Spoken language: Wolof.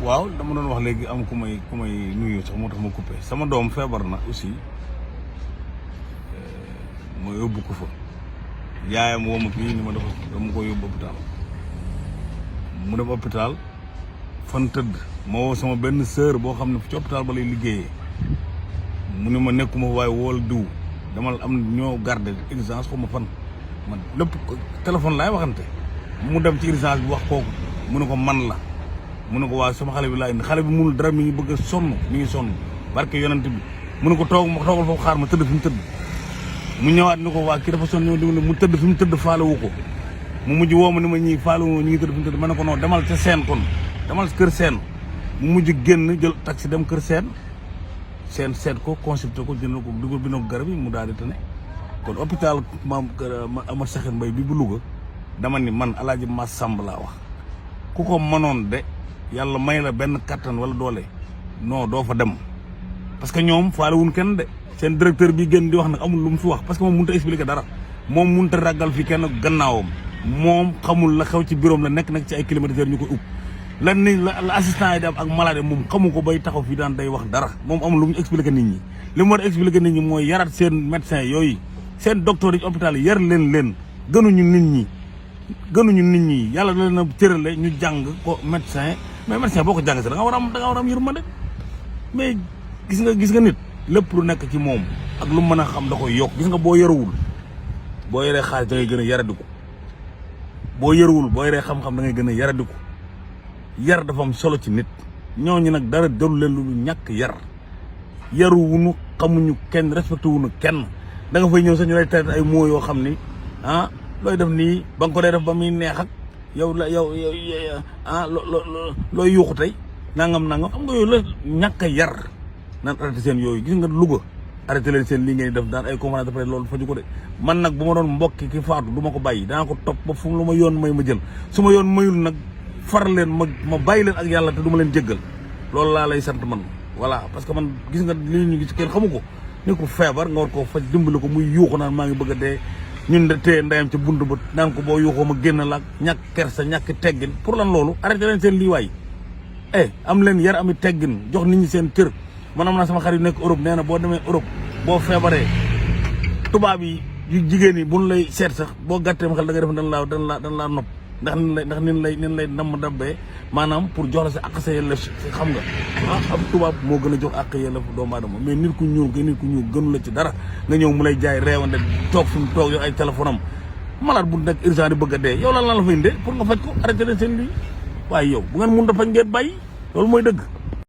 waaw dama doon wax léegi am ku may nuyu sax moo tax ma coupé sama doom feebar na aussi ma yóbbu ko fa yaayam woo ma fii ni ma dama ko yóbbu hôpital mu dem hôpital fan tëdd ma woo sama benn sœur boo xam ne ci hôpital ba lay liggéeyee mu ne ma nekkuma waaye wool diw damal am ñoo garder urgence xaw ma fan man lépp téléphone laay waxante mu dem ci urgence bi wax kooku mu ne ko man la mu ne ko waaw sama xale bi laa indi xale bi munul dara mi ngi bëgg a sonn mi ngi sonn barke yonent bi mu ne ko toogal foofu xaar ma tëdd fi mu tëdd mu ñëwaat ni ko waa kii dafa sonn ñëw dimbali mu tëdd fi mu tëdd faale wu ko mu mujj woo ma ni ma ñii faale wu ñu ngi tëdd fi mu tëdd ma ne ko non demal ca seen kon demal kër seen mu mujj génn jël taxi dem kër seen seet ko consulté ko jënd ko dugal bi na ko garab yi mu daal di tane kon hôpital maam Amath Sakhir Mbaye bi bu Louga dama ni man Alaaji Mass Samb laa wax ku ko mënoon de yàlla may la benn kattan wala doole non doo fa dem parce que ñoom faale wuñ kenn de seen directeur bi gën di wax nag amul lu mu fi wax parce que moom mënut a expliquer dara moom mënut a ragal fi kenn gannaawam moom xamul la xew ci bureau la nekk ci ay climatiseur ñu koy ub lan ni la assistant yi di am ak malade moom xamu ko bay taxaw fii daan day wax dara moom amul lu mu expliquer nit ñi li mu war a expliquer nit ñi mooy yaraat seen médecin yooyu seen docteur yi ci hôpital yi yar leen gënuñu nit ñi yàlla da leen a cërale ñu jàng ko médecin mais médecin boo ko jàng si da nga war a am yërmande mais gis nga nit lépp lu nekk ci moom ak lu mën a xam da koy yokk gis nga boo yaruwul boo yoree xaalis da ngay gën a yaradiku boo yaruwul boo yoree xam-xam da ngay gën a yaradiku yar dafa am solo ci nit ñooñu nag dara dalu leen lu ñàkk yaruwunu xamuñu kenn respecté wuñu kenn da nga fay ñëw sax ñu lay traité ay mots yoo xam ni looy def nii ba nga ko dee def ba muy neex ak yow looy yuuxu tey nangam xam nga yooyu la ñàkk a yar naan arrêté seen yooyu gis nga Louga arrêté leen seen lii ngeen def daan ay conférence de presse loolu faju ko de man nag bu ma doon mbokki ki faatu du ma ko bàyyi danaa ko topp ba fu lu ma yoon may ma jël su ma yoon mayul nag far leen ma bàyyi leen ak yàlla te du ma leen jéggal loolu laa lay sant man voilà parce que man gis nga lii ñu gis kenn xamu ko ni ko feebar nga war koo faj dimbali ko muy yuuxu naan maa ngi bëgg a dee ñun de téye ndeyam ca bunt ba naan ko boo yuuxoo ma génn la ak ñàkk kersa ñàkk teggin pour lan loolu arrêté leen seen lii waay am leen yar ami teggin jox nit ñi seen cër man am naa sama xarit nekk Europe nee na boo demee Europe boo feebaree tubaab yi yu jigéen yi buñ lay seet sax boo gàttee ma xel da nga def dan laa nopp ndax nin lay namm dabbee maanaam pour jox la sa àq sa yelleef xam nga ab tubaab moo gën a jox àq yelleef doomu aadama mais nit ku ñuul gënu la ci dara nga ñëw mu lay jaay reewande toog fi mu toog yow ay téléphone am malade bu nekk urgent di bëgg a dee yow lan la fay indee pour nga faj ko arrêté leen seen lii waaye yow bu ngeen mun a faj ngeen bàyyi loolu mooy dëgg